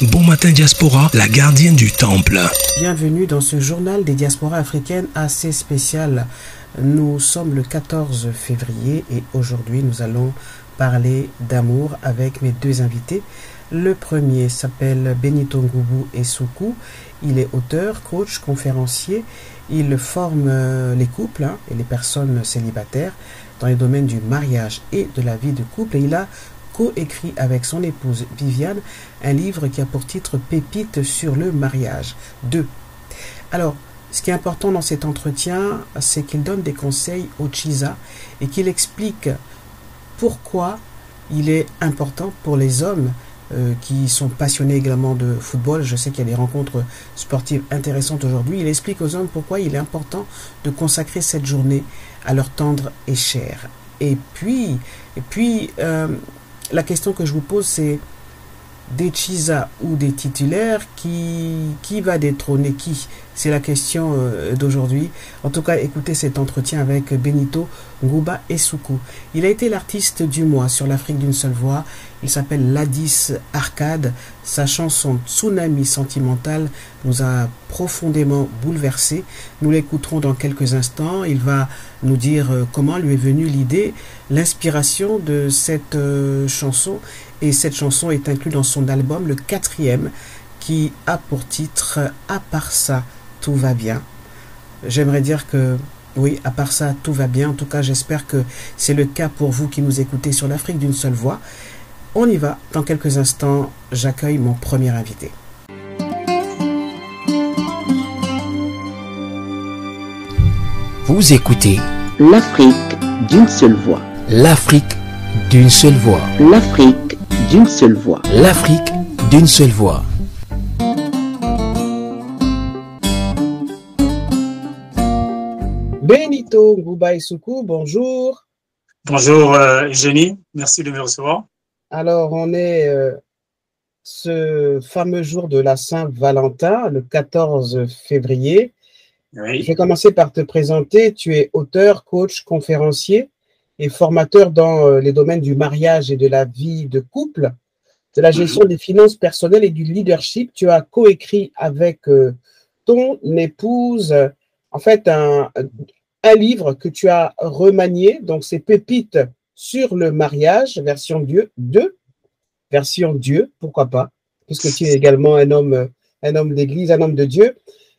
Bon matin diaspora, la gardienne du temple. Bienvenue dans ce journal des diasporas africaines assez spécial. Nous sommes le 14 février et aujourd'hui nous allons parler d'amour avec mes deux invités. Le premier s'appelle Benito Ngubou Esoukou. Il est auteur, coach, conférencier. Il forme les couples et les personnes célibataires dans les domaines du mariage et de la vie de couple. Et il a co-écrit avec son épouse Viviane un livre qui a pour titre Pépites sur le mariage 2. Alors, ce qui est important dans cet entretien, c'est qu'il donne des conseils au Chiza et qu'il explique pourquoi il est important pour les hommes qui sont passionnés également de football. Je sais qu'il y a des rencontres sportives intéressantes aujourd'hui. Il explique aux hommes pourquoi il est important de consacrer cette journée à leur tendre et cher. Et puis la question que je vous pose, c'est des Chiza ou des titulaires, qui va détrôner qui? C'est la question d'aujourd'hui. En tout cas, écoutez cet entretien avec Benito Ngubou Esoukou. Il a été l'artiste du mois sur l'Afrique d'une seule voix. Il s'appelle Ladis Arcade. Sa chanson Tsunami sentimentale nous a profondément bouleversés. Nous l'écouterons dans quelques instants. Il va nous dire comment lui est venue l'idée, l'inspiration de cette chanson. Et cette chanson est inclue dans son album, le 4e, qui a pour titre « À part ça, tout va bien ». J'aimerais dire que, oui, à part ça, tout va bien. En tout cas, j'espère que c'est le cas pour vous qui nous écoutez sur l'Afrique d'une seule voix. On y va. Dans quelques instants, j'accueille mon premier invité. Vous écoutez l'Afrique d'une seule voix. l'Afrique d'une seule voix. L'Afrique d'une seule voix. L'Afrique d'une seule voix. Benito Ngubou Esoukou, bonjour. Bonjour Jenny, merci de me recevoir. Alors, on est ce fameux jour de la Saint-Valentin, le 14 février. Oui. Je vais commencer par te présenter. Tu es auteur, coach, conférencier et formateur dans les domaines du mariage et de la vie de couple, de la gestion des finances personnelles et du leadership. Tu as coécrit avec ton épouse, en fait, un livre que tu as remanié. Donc, c'est Pépites sur le mariage, version Dieu 2, version Dieu, pourquoi pas, puisque tu es également un homme d'église, un homme de Dieu.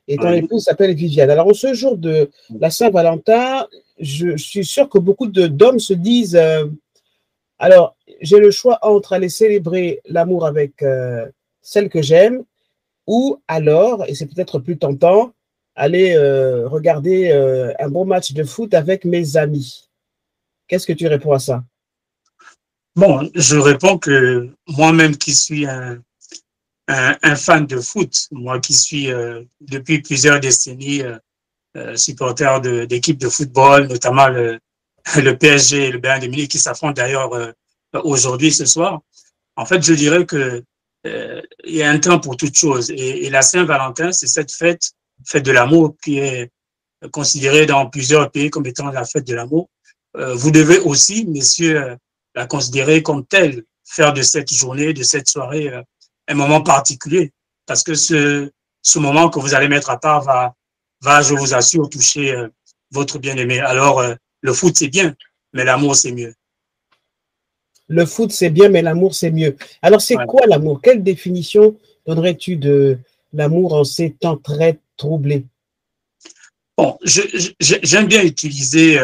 Et ton épouse s'appelle Viviane. Alors, en ce jour de la Saint-Valentin, je suis sûr que beaucoup d'hommes se disent alors, j'ai le choix entre aller célébrer l'amour avec celle que j'aime ou alors, et c'est peut-être plus tentant, aller regarder un bon match de foot avec mes amis. Qu'est-ce que tu réponds à ça? Bon, je réponds que moi-même qui suis un fan de foot, moi qui suis depuis plusieurs décennies supporter d'équipes de football, notamment le PSG et le Bayern de Munich qui s'affrontent d'ailleurs aujourd'hui, ce soir. En fait, je dirais que il y a un temps pour toute chose. Et la Saint-Valentin, c'est cette fête de l'amour qui est considérée dans plusieurs pays comme étant la fête de l'amour. Vous devez aussi, messieurs, la considérer comme telle, faire de cette journée, de cette soirée, un moment particulier. Parce que ce moment que vous allez mettre à part va, je vous assure, toucher votre bien-aimé. Alors, le foot, c'est bien, mais l'amour, c'est mieux. Le foot, c'est bien, mais l'amour, c'est mieux. Alors, c'est quoi l'amour? Quelle définition donnerais-tu de l'amour en ces temps très troublés? Bon, j'aime bien utiliser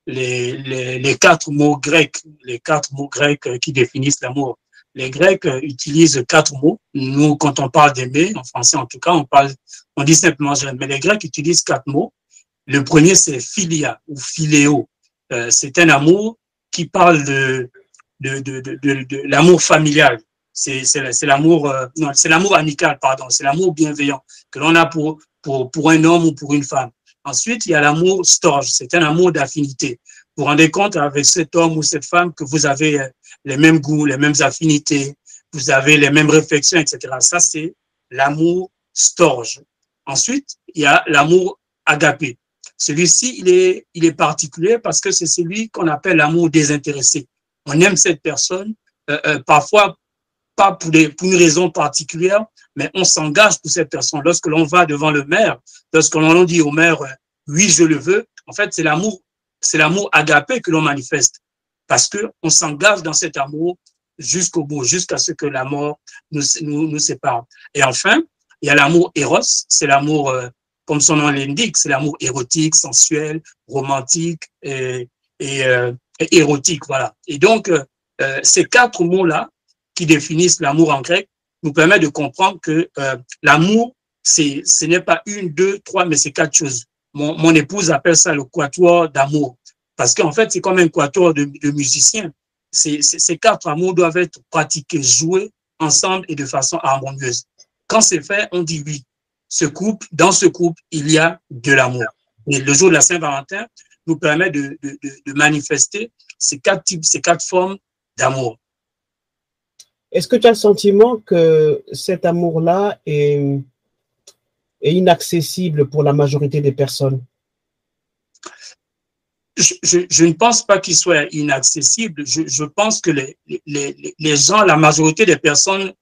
les 4 mots grecs, qui définissent l'amour. Les Grecs utilisent 4 mots. Nous, quand on parle d'aimer, en français en tout cas, on dit simplement j'aime. Mais les Grecs utilisent 4 mots. Le premier, c'est philia ou philéo. C'est un amour qui parle de l'amour familial. C'est l'amour, non, c'est l'amour amical, pardon. C'est l'amour bienveillant que l'on a pour un homme ou pour une femme. Ensuite, il y a l'amour storge. C'est un amour d'affinité. Vous vous rendez compte avec cet homme ou cette femme que vous avez les mêmes goûts, les mêmes affinités, vous avez les mêmes réflexions, etc. Ça, c'est l'amour storge. Ensuite, il y a l'amour agapé. Celui-ci, il est particulier parce que c'est celui qu'on appelle l'amour désintéressé. On aime cette personne, parfois pas pour une raison particulière, mais on s'engage pour cette personne. Lorsque l'on va devant le maire, lorsque l'on dit au maire, oui, je le veux, en fait, c'est l'amour agapé que l'on manifeste. Parce que on s'engage dans cet amour jusqu'au bout, jusqu'à ce que la mort nous sépare. Et enfin, il y a l'amour éros, c'est l'amour, comme son nom l'indique, c'est l'amour érotique, sensuel, romantique et érotique, voilà. Et donc, ces 4 mots-là, qui définissent l'amour en grec, nous permettent de comprendre que l'amour, ce n'est pas 1, 2, 3, mais c'est 4 choses. Mon épouse appelle ça le quatuor d'amour. Parce qu'en fait, c'est comme un quatuor de musiciens. Ces 4 amours doivent être pratiqués, joués ensemble et de façon harmonieuse. Quand c'est fait, on dit oui. Dans ce couple, il y a de l'amour. Et le jour de la Saint-Valentin nous permet de manifester ces 4 formes d'amour. Est-ce que tu as le sentiment que cet amour-là est inaccessible pour la majorité des personnes? Je ne pense pas qu'il soit inaccessible. Je pense que les gens, la majorité des personnes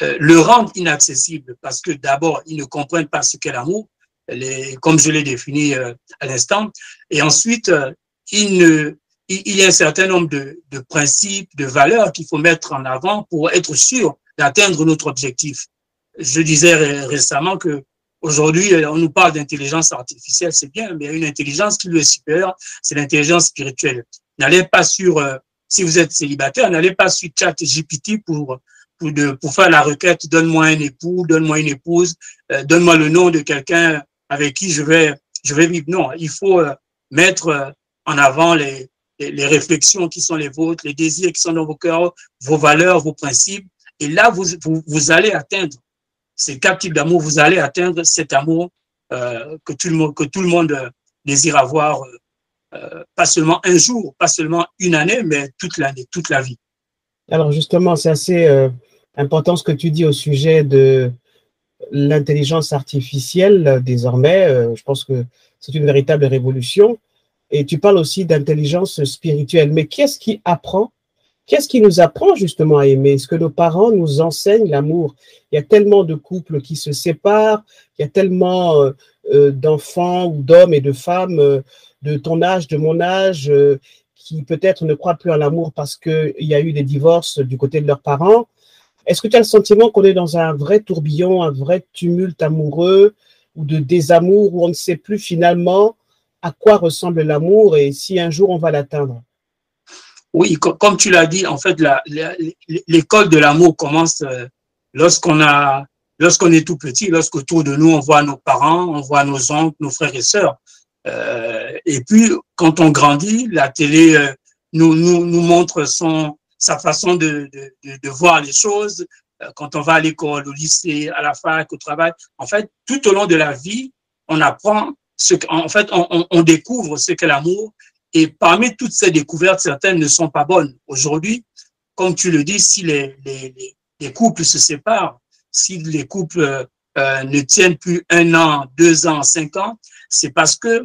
le rendent inaccessible parce que d'abord, ils ne comprennent pas ce qu'est l'amour, comme je l'ai défini à l'instant. Et ensuite, il y a un certain nombre de principes, de valeurs qu'il faut mettre en avant pour être sûr d'atteindre notre objectif. Je disais récemment que aujourd'hui, on nous parle d'intelligence artificielle, c'est bien, mais il y a une intelligence qui lui est supérieure, c'est l'intelligence spirituelle. N'allez pas si vous êtes célibataire, n'allez pas sur ChatGPT pour faire la requête, donne-moi un époux, donne-moi une épouse, donne-moi le nom de quelqu'un avec qui je vais vivre. Non, il faut mettre en avant les réflexions qui sont les vôtres, les désirs qui sont dans vos cœurs, vos valeurs, vos principes. Et là, vous allez atteindre ces 4 types d'amour, vous allez atteindre cet amour que tout le monde désire avoir, pas seulement un jour, pas seulement une année, mais toute l'année, toute la vie. Alors justement, c'est assez important ce que tu dis au sujet de l'intelligence artificielle désormais. Je pense que c'est une véritable révolution. Et tu parles aussi d'intelligence spirituelle. Mais qu'est-ce qui nous apprend justement à aimer? Est-ce que nos parents nous enseignent l'amour? Il y a tellement de couples qui se séparent, il y a tellement d'enfants ou d'hommes et de femmes de ton âge, de mon âge, qui peut-être ne croient plus à l'amour parce qu'il y a eu des divorces du côté de leurs parents. Est-ce que tu as le sentiment qu'on est dans un vrai tourbillon, un vrai tumulte amoureux ou de désamour où on ne sait plus finalement à quoi ressemble l'amour et si un jour on va l'atteindre? Oui, comme tu l'as dit, en fait, l'école de l'amour commence lorsqu'on est tout petit, lorsqu'autour de nous, on voit nos parents, on voit nos oncles, nos frères et sœurs. Et puis, quand on grandit, la télé nous montre sa façon de voir les choses. Quand on va à l'école, au lycée, à la fac, au travail, en fait, tout au long de la vie, on apprend on découvre ce qu'est l'amour. Et parmi toutes ces découvertes, certaines ne sont pas bonnes. Aujourd'hui, comme tu le dis, si les couples se séparent, si les couples ne tiennent plus 1 an, 2 ans, 5 ans, c'est parce que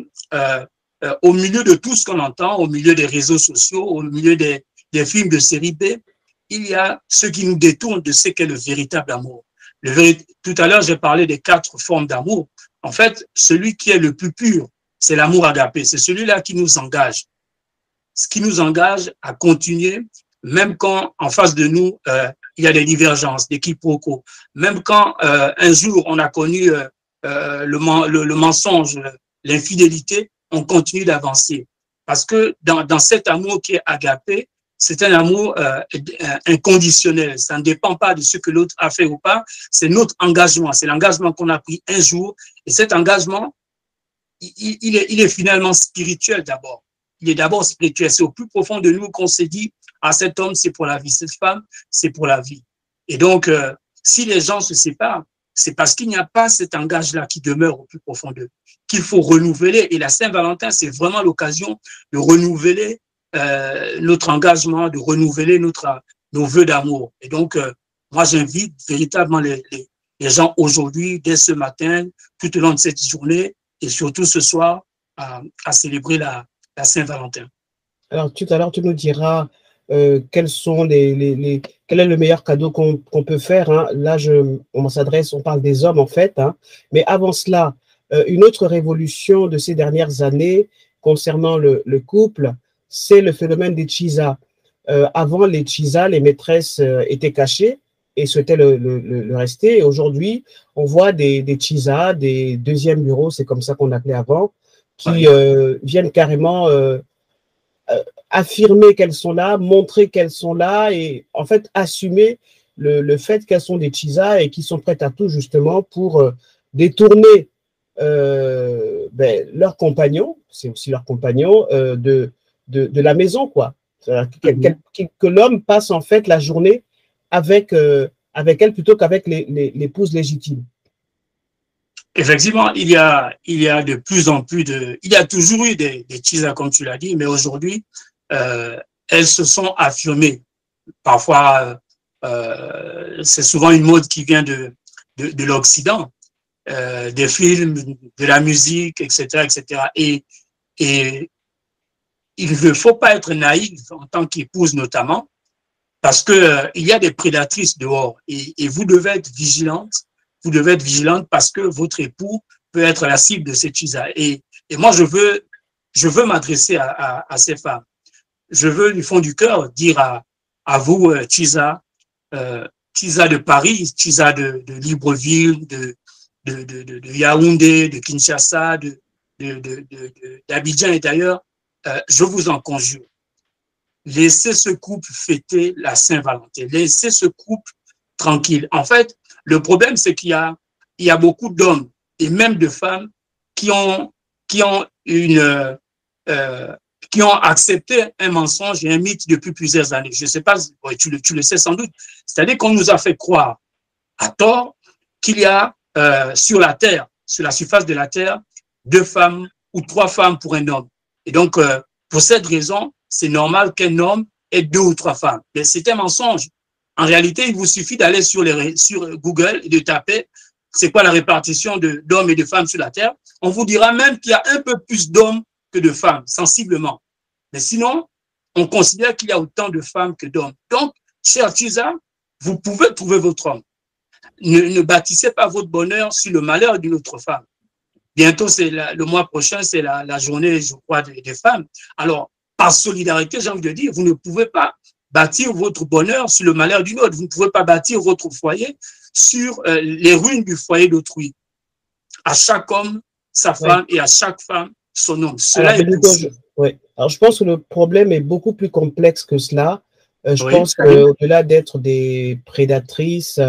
au milieu de tout ce qu'on entend, au milieu des réseaux sociaux, au milieu des films de série B, il y a ce qui nous détourne de ce qu'est le véritable amour. Tout à l'heure, j'ai parlé des 4 formes d'amour. En fait, celui qui est le plus pur, c'est l'amour agapé. C'est celui-là qui nous engage. Ce qui nous engage à continuer, même quand en face de nous, il y a des divergences, des quiproquos. Même quand un jour, on a connu le mensonge, l'infidélité, on continue d'avancer. Parce que dans cet amour qui est agapé, c'est un amour inconditionnel. Ça ne dépend pas de ce que l'autre a fait ou pas. C'est notre engagement. C'est l'engagement qu'on a pris un jour. Et cet engagement, il est finalement spirituel d'abord. Il est d'abord spirituel. C'est au plus profond de nous qu'on s'est dit, ah, cet homme, c'est pour la vie. Cette femme, c'est pour la vie. Et donc, si les gens se séparent, c'est parce qu'il n'y a pas cet engagement-là qui demeure au plus profond d'eux, qu'il faut renouveler. Et la Saint-Valentin, c'est vraiment l'occasion de renouveler notre engagement, de renouveler nos vœux d'amour. Et donc, moi, j'invite véritablement les gens aujourd'hui, dès ce matin, tout au long de cette journée, et surtout ce soir, à célébrer la Saint-Valentin. Alors, tout à l'heure, tu nous diras quels sont quel est le meilleur cadeau qu'on peut faire, hein. Là, on parle des hommes en fait, hein. Mais avant cela, une autre révolution de ces dernières années concernant le couple, c'est le phénomène des chisas. Avant, les chisas, les maîtresses étaient cachées et souhaitaient le rester. Et aujourd'hui, on voit des chisas, des deuxièmes bureaux, c'est comme ça qu'on appelait avant, qui viennent carrément affirmer qu'elles sont là, montrer qu'elles sont là et en fait assumer le fait qu'elles sont des chisas et qui sont prêtes à tout justement pour détourner leurs compagnons, c'est aussi leurs compagnons, de la maison, quoi. Que l'homme passe en fait la journée avec elle plutôt qu'avec l'épouse légitime. Effectivement, il y a de plus en plus il y a toujours eu des chisas, comme tu l'as dit, mais aujourd'hui, elles se sont affirmées. Parfois, c'est souvent une mode qui vient de l'Occident, des films, de la musique, etc., etc. Et il ne faut pas être naïf en tant qu'épouse notamment, parce que il y a des prédatrices dehors et vous devez être vigilante. Vous devez être vigilante parce que votre époux peut être la cible de ces chisas. Et moi, je veux m'adresser à ces femmes. Je veux du fond du cœur dire à vous, chisas, chisas de Paris, chisas de Libreville, de Yaoundé, de Kinshasa, d'Abidjan et d'ailleurs, je vous en conjure. Laissez ce couple fêter la Saint-Valentin. Laissez ce couple tranquille. En fait, le problème, c'est qu'il y a beaucoup d'hommes et même de femmes qui ont accepté un mensonge et un mythe depuis plusieurs années. Je ne sais pas, tu le sais sans doute. C'est-à-dire qu'on nous a fait croire à tort qu'il y a sur la terre, sur la surface de la terre, 2 femmes ou 3 femmes pour un homme. Et donc, pour cette raison, c'est normal qu'un homme ait 2 ou 3 femmes. Mais c'est un mensonge. En réalité, il vous suffit d'aller sur Google et de taper c'est quoi la répartition d'hommes et de femmes sur la Terre. On vous dira même qu'il y a un peu plus d'hommes que de femmes, sensiblement. Mais sinon, on considère qu'il y a autant de femmes que d'hommes. Donc, cher Chisa, vous pouvez trouver votre homme. Ne bâtissez pas votre bonheur sur le malheur d'une autre femme. Bientôt, le mois prochain, c'est la journée, je crois, des femmes. Alors, par solidarité, j'ai envie de dire, vous ne pouvez pas bâtir votre bonheur sur le malheur d'une autre. Vous ne pouvez pas bâtir votre foyer sur les ruines du foyer d'autrui. À chaque homme, sa femme, et à chaque femme, son homme. Cela est possible. Oui. Alors, je pense que le problème est beaucoup plus complexe que cela. Je pense qu'au-delà d'être des prédatrices,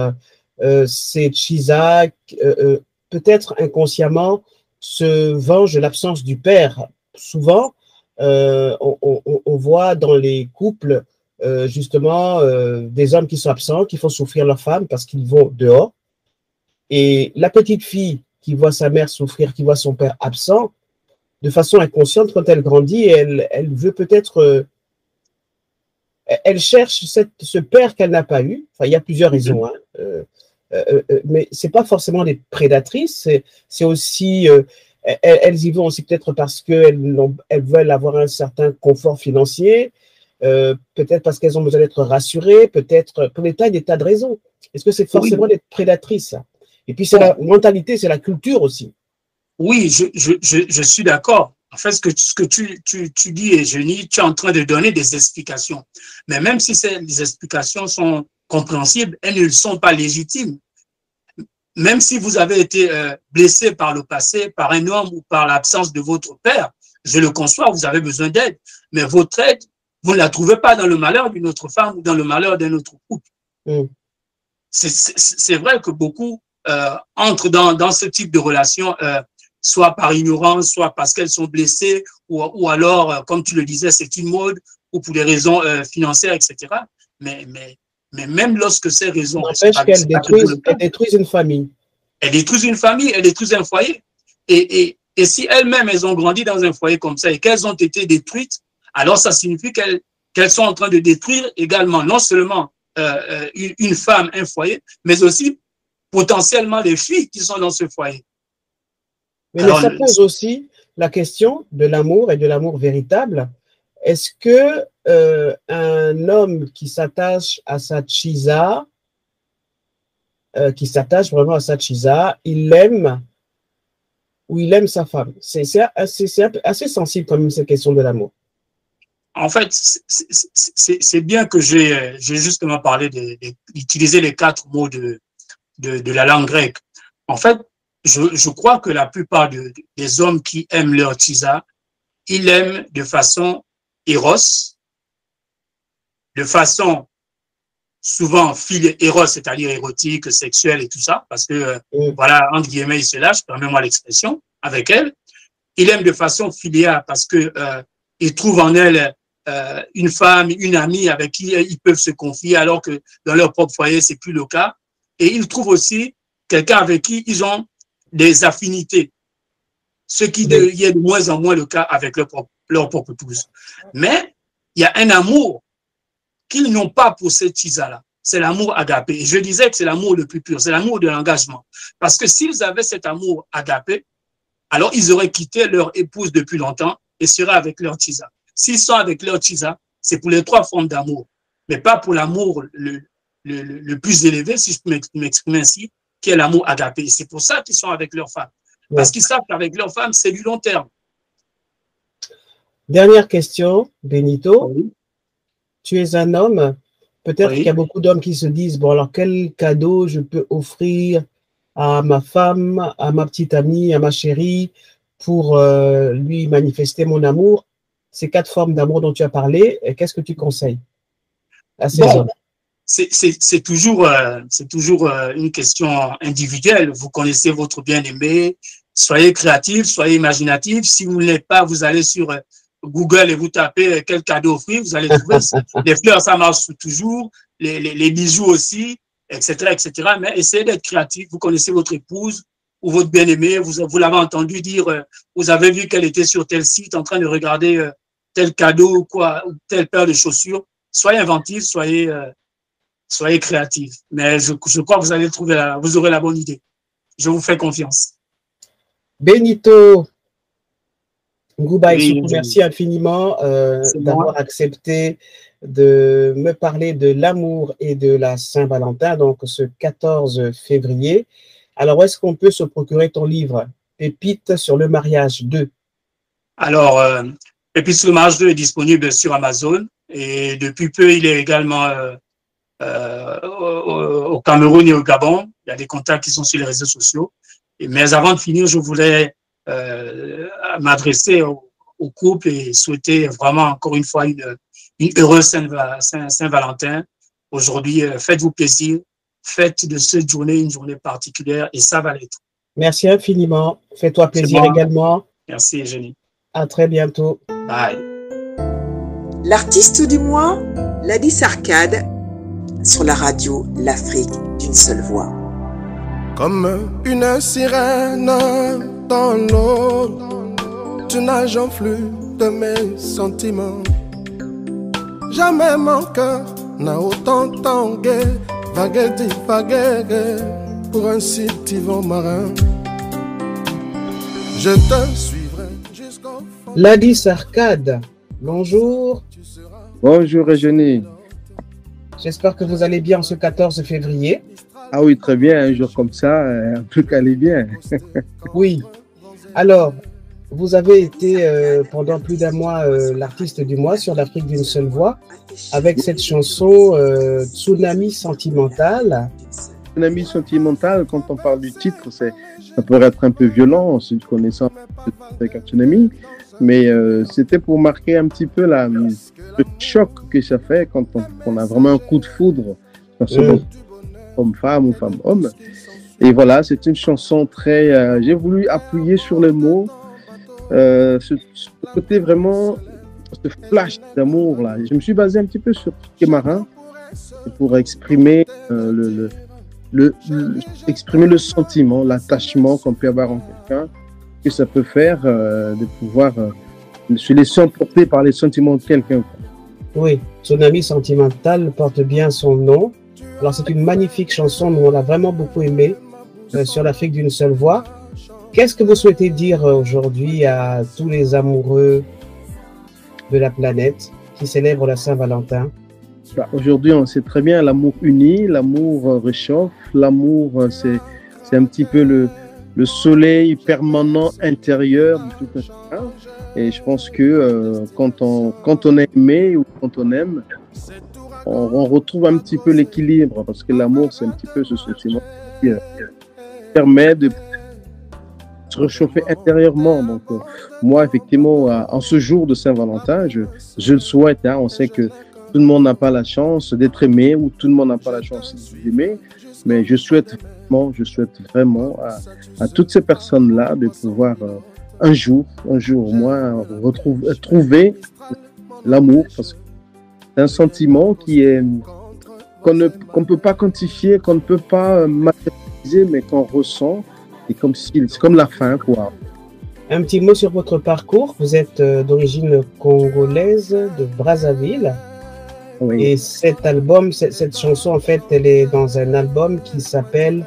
ces chisas, peut-être inconsciemment, se vengent de l'absence du père. Souvent, on voit dans les couples justement des hommes qui sont absents, qui font souffrir leur femme parce qu'ils vont dehors. Et la petite fille qui voit sa mère souffrir, qui voit son père absent, de façon inconsciente, quand elle grandit, elle veut peut-être... elle cherche ce père qu'elle n'a pas eu. Enfin, il y a plusieurs raisons, hein. Mais ce n'est pas forcément des prédatrices, c'est aussi... elles y vont aussi peut-être parce qu'elles veulent avoir un certain confort financier, peut-être parce qu'elles ont besoin d'être rassurées, peut-être pour des tas de raisons. Est-ce que c'est forcément des prédatrices? Et puis, c'est la mentalité, c'est la culture aussi. Oui, je suis d'accord. En fait, ce que tu dis, et Jenny, tu es en train de donner des explications. Mais même si les explications sont compréhensibles, elles ne sont pas légitimes. Même si vous avez été blessé par le passé, par un homme ou par l'absence de votre père, je le conçois, vous avez besoin d'aide. Mais votre aide, vous ne la trouvez pas dans le malheur d'une autre femme ou dans le malheur d'un autre couple. C'est vrai que beaucoup entrent dans ce type de relation, soit par ignorance, soit parce qu'elles sont blessées, ou alors, comme tu le disais, c'est une mode, ou pour des raisons financières, etc. Mais même lorsque ces raisons... N'empêche qu'elles détruisent une famille. Elles détruisent une famille, elles détruisent un foyer. Et si elles-mêmes, elles ont grandi dans un foyer comme ça et qu'elles ont été détruites, alors ça signifie qu'elles sont en train de détruire également, non seulement une femme, un foyer, mais aussi potentiellement les filles qui sont dans ce foyer. Mais ça pose aussi la question de l'amour et de l'amour véritable. est-ce que un homme qui s'attache à sa Chisa, qui s'attache vraiment à sa Chisa, il l'aime ou il aime sa femme? C'est assez sensible quand même cette question de l'amour. En fait, c'est bien que j'ai justement parlé d'utiliser les 4 mots de la langue grecque. En fait, je crois que la plupart des hommes qui aiment leur tisa, ils l'aiment de façon éros, de façon souvent éros, c'est-à-dire érotique, sexuelle et tout ça, parce que, voilà, entre guillemets, il se lâche, permets-moi l'expression, avec elle. Il aime de façon filiale parce que il trouve en elle une femme, une amie avec qui ils peuvent se confier, alors que dans leur propre foyer, c'est plus le cas. Et il trouve aussi quelqu'un avec qui ils ont des affinités, ce qui est de moins en moins le cas avec leur propre épouse. Mais il y a un amour qu'ils n'ont pas pour cette tisa-là. C'est l'amour agapé. Et je disais que c'est l'amour le plus pur, c'est l'amour de l'engagement. Parce que s'ils avaient cet amour agapé, alors ils auraient quitté leur épouse depuis longtemps et seraient avec leur tisa. S'ils sont avec leur tisa, c'est pour les 3 formes d'amour, mais pas pour l'amour le plus élevé, si je peux m'exprimer ainsi, qui est l'amour agapé. C'est pour ça qu'ils sont avec leur femme. Parce qu'ils savent qu'avec leur femme, c'est du long terme. Dernière question, Benito. Oui. Tu es un homme. Peut-être qu'il y a beaucoup d'hommes qui se disent, bon, alors quel cadeau je peux offrir à ma femme, à ma petite amie, à ma chérie, pour lui manifester mon amour? Ces 4 formes d'amour dont tu as parlé, qu'est-ce que tu conseilles à ces hommes? C'est toujours une question individuelle. Vous connaissez votre bien-aimé, soyez créatif, soyez imaginatif. Si vous ne l'êtes pas, vous allez sur Google et vous tapez quel cadeau offrir, vous allez trouver. Les fleurs, ça marche toujours, les bijoux aussi, etc., etc. Mais essayez d'être créatif. Vous connaissez votre épouse ou votre bien-aimé, vous l'avez entendu dire, vous avez vu qu'elle était sur tel site en train de regarder tel cadeau ou quoi, ou telle paire de chaussures. Soyez inventif, soyez créatif. Mais je crois que vous allez trouver vous aurez la bonne idée. Je vous fais confiance. Benito Ngoubaï, merci infiniment d'avoir accepté de me parler de l'amour et de la Saint-Valentin, donc ce 14 février. Alors, où est-ce qu'on peut se procurer ton livre, Pépites sur le mariage 2? Alors, Pépites sur le mariage 2 est disponible sur Amazon et depuis peu, il est également au Cameroun et au Gabon. Il y a des contacts qui sont sur les réseaux sociaux. Mais avant de finir, je voulais m'adresser au couple et souhaiter vraiment encore une fois une heureuse Saint-Valentin. Aujourd'hui, faites-vous plaisir. Faites de cette journée une journée particulière et ça va l'être. Merci infiniment. Fais-toi plaisir également. Merci, Eugénie. À très bientôt. Bye. L'artiste du mois, Ladis Arcade, sur la radio L'Afrique d'une seule voix. Comme une sirène dans l'eau, tu nages en flux de mes sentiments. Jamais mon cœur n'a autant tangué, vagué divagué pour un vent marin. Je te suivrai jusqu'au fond. Ladis Arcade, bonjour. Bonjour Eugénie. J'espère que vous allez bien ce 14 février. Ah oui, très bien, un jour comme ça, un peu calé bien. Oui. Alors, vous avez été pendant plus d'1 mois l'artiste du mois sur l'Afrique d'une seule voix avec cette chanson Tsunami sentimental. Tsunami sentimental, quand on parle du titre, ça pourrait être un peu violent, si vous connaissez avec un tsunami, mais c'était pour marquer un petit peu le choc que ça fait quand on a vraiment un coup de foudre, homme-femme ou femme-homme. Et voilà, c'est une chanson très... j'ai voulu appuyer sur les mots, ce côté vraiment, ce flash d'amour là. Je me suis basé un petit peu sur ce marin pour exprimer exprimer le sentiment, l'attachement qu'on peut avoir en quelqu'un, que ça peut faire de pouvoir se laisser emporter par les sentiments de quelqu'un. Oui, Tsunami sentimental porte bien son nom. Alors c'est une magnifique chanson, nous on l'a vraiment beaucoup aimée sur l'Afrique d'une seule voix. Qu'est-ce que vous souhaitez dire aujourd'hui à tous les amoureux de la planète qui célèbre la Saint-Valentin? Bah, aujourd'hui, on sait très bien, l'amour unit, l'amour réchauffe, l'amour, c'est un petit peu le soleil permanent intérieur de tout un chacun. Et je pense que quand on est aimé ou quand on aime, on retrouve un petit peu l'équilibre, parce que l'amour, c'est un petit peu ce sentiment qui permet de se réchauffer intérieurement. Donc, moi, effectivement, en ce jour de Saint-Valentin, je le souhaite. Hein. On sait que tout le monde n'a pas la chance d'être aimé ou tout le monde n'a pas la chance d'aimer, mais je souhaite vraiment à toutes ces personnes-là de pouvoir un jour au moins trouver l'amour, parce que c'est un sentiment qu'on ne peut pas quantifier, qu'on ne peut pas matérialiser, mais qu'on ressent. C'est comme la faim, quoi. Un petit mot sur votre parcours. Vous êtes d'origine congolaise, de Brazzaville. Oui. Et cet album, cette chanson, en fait, elle est dans un album qui s'appelle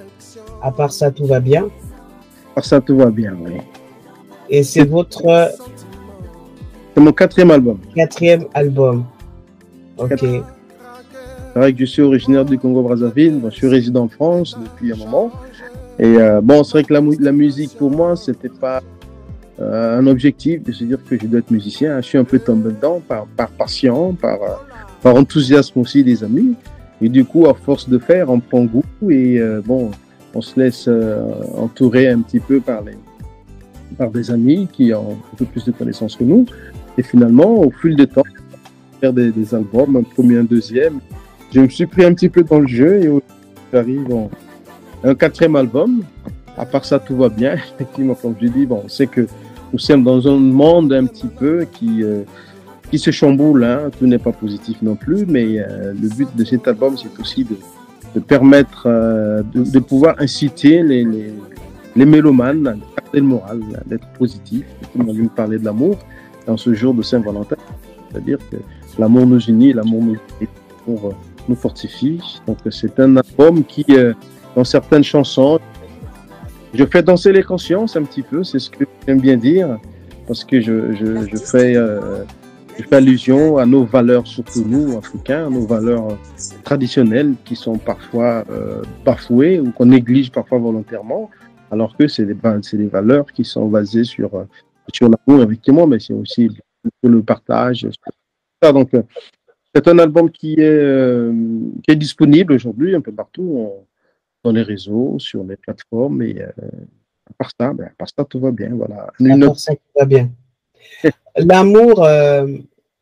À part ça, tout va bien. À part ça, tout va bien, oui. Et c'est votre... C'est mon 4e album. 4e album. Ok. C'est vrai que je suis originaire du Congo-Brazzaville. Je suis résident en France depuis un moment. Et bon, c'est vrai que la musique, pour moi, c'était pas un objectif de se dire que je dois être musicien. Je suis un peu tombé dedans par passion, par enthousiasme aussi des amis. Et du coup, à force de faire, on prend goût et bon, on se laisse entourer un petit peu par des amis qui ont un peu plus de connaissances que nous. Et finalement, au fil du temps, faire des albums, un premier, un deuxième, je me suis pris un petit peu dans le jeu et j'arrive un 4e album. À part ça, tout va bien. Effectivement, comme je dis, bon, on sait que nous sommes dans un monde un petit peu qui se chamboule. Hein. Tout n'est pas positif non plus, mais le but de cet album, c'est aussi de permettre de pouvoir inciter les mélomanes à garder le moral, d'être positif. On a dû parler de l'amour dans ce jour de Saint-Valentin. C'est-à-dire que l'amour nous unit, l'amour nous fortifie. Donc, c'est un album qui, dans certaines chansons, je fais danser les consciences un petit peu, c'est ce que j'aime bien dire, parce que je fais allusion à nos valeurs, surtout nous, Africains, nos valeurs traditionnelles qui sont parfois bafouées ou qu'on néglige parfois volontairement, alors que c'est des valeurs qui sont basées sur l'amour, effectivement, mais c'est aussi sur le partage. Donc, c'est un album qui est disponible aujourd'hui un peu partout, dans les réseaux, sur les plateformes, et à part ça, tout va bien. Voilà. À part ça, tout va bien. L'amour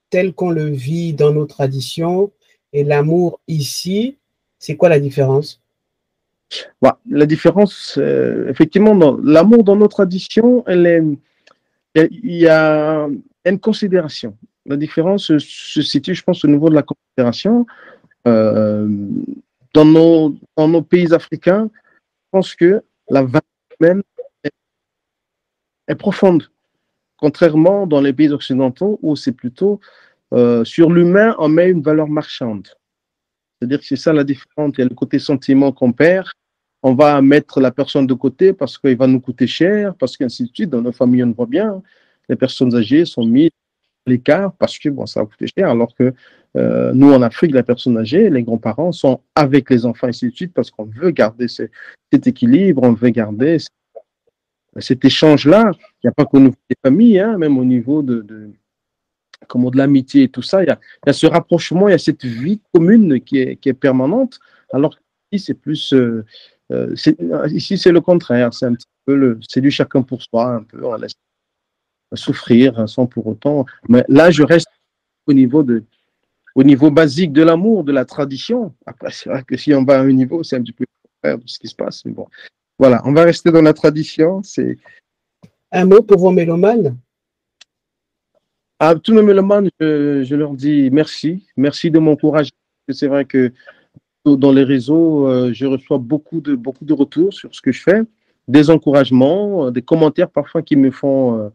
tel qu'on le vit dans nos traditions et l'amour ici, c'est quoi la différence? La différence, effectivement, l'amour dans nos traditions, il y a une considération. La différence se situe, je pense, au niveau de la considération. Dans nos pays africains, je pense que la valeur humaine est profonde. Contrairement dans les pays occidentaux où c'est plutôt sur l'humain, on met une valeur marchande. C'est-à-dire que c'est ça la différence. Il y a le côté sentiment qu'on perd. On va mettre la personne de côté parce qu'il va nous coûter cher, parce qu'ainsi de suite. Dans nos familles, on le voit bien. Les personnes âgées sont mises à l'écart parce que bon, ça va coûter cher, alors que nous, en Afrique, les personnes âgées, les grands-parents sont avec les enfants, et ainsi de suite, parce qu'on veut garder cet équilibre, on veut garder cet échange-là. Il n'y a pas qu'au niveau des familles, hein, même au niveau de l'amitié et tout ça. Il y a ce rapprochement, il y a cette vie commune qui est permanente, alors qu'ici, c'est plus... ici, c'est le contraire. C'est un petit peu c'est du chacun pour soi, un peu. On laisse souffrir sans pour autant... Mais là, je reste au niveau basique de l'amour, de la tradition. Après, c'est vrai que si on va à un niveau, c'est un petit peu le contraire de ce qui se passe. Mais bon, voilà, on va rester dans la tradition. Un mot pour vos mélomanes? À tous mes mélomanes, je leur dis merci. Merci de m'encourager. C'est vrai que dans les réseaux, je reçois beaucoup de retours sur ce que je fais, des encouragements, des commentaires parfois qui me font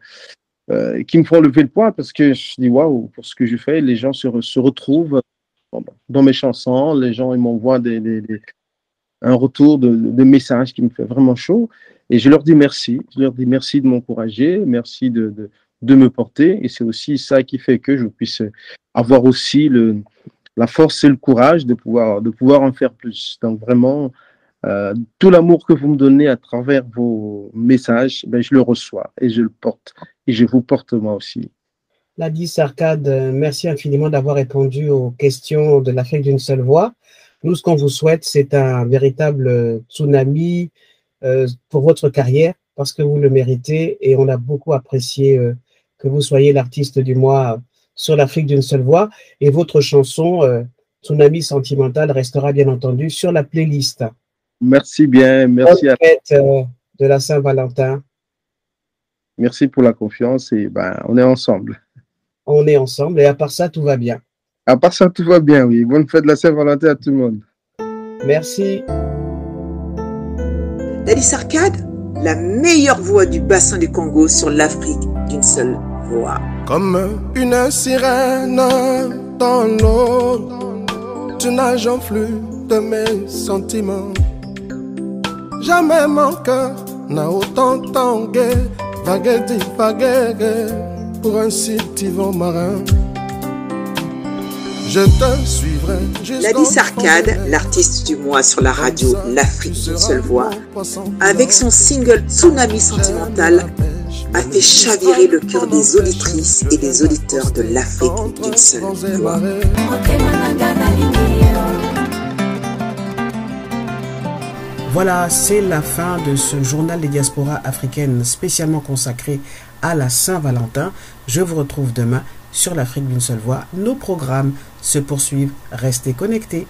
lever le poids, parce que je dis waouh, pour ce que je fais, les gens se retrouvent dans mes chansons, les gens ils m'envoient un retour de messages qui me fait vraiment chaud, et je leur dis merci. Je leur dis merci de m'encourager, merci de de me porter. Et c'est aussi ça qui fait que je puisse avoir aussi la force et le courage de pouvoir en faire plus. Donc vraiment, tout l'amour que vous me donnez à travers vos messages, ben, je le reçois et je le porte. Et je vous porte moi aussi. Ladi Sarkad, merci infiniment d'avoir répondu aux questions de l'Afrique d'une seule voix. Nous, ce qu'on vous souhaite, c'est un véritable tsunami pour votre carrière, parce que vous le méritez et on a beaucoup apprécié que vous soyez l'artiste du mois sur l'Afrique d'une seule voix. Et votre chanson, Tsunami Sentimental, restera bien entendu sur la playlist. Merci bien, merci à fête de la Saint-Valentin. Merci pour la confiance et ben, on est ensemble. On est ensemble et à part ça, tout va bien. À part ça, tout va bien, oui. Bonne fête de la Saint-Valentin à tout le monde. Merci. Ladi Sarkad, la meilleure voix du bassin du Congo sur l'Afrique d'une seule voix. Comme une sirène dans l'eau, tu nages en flux de mes sentiments. Jamais mon cœur n'a autant tangué, vagué, divagué, pour un si vent marin. Je te suivrai. Ladi Sarkad, l'artiste du mois sur la radio L'Afrique d'une seule voix, avec son single Tsunami Sentimental, a fait chavirer le cœur des auditrices et des auditeurs de l'Afrique d'une seule voix. Voilà, c'est la fin de ce journal des diasporas africaines spécialement consacré à la Saint-Valentin. Je vous retrouve demain sur l'Afrique d'une seule voix. Nos programmes se poursuivent. Restez connectés.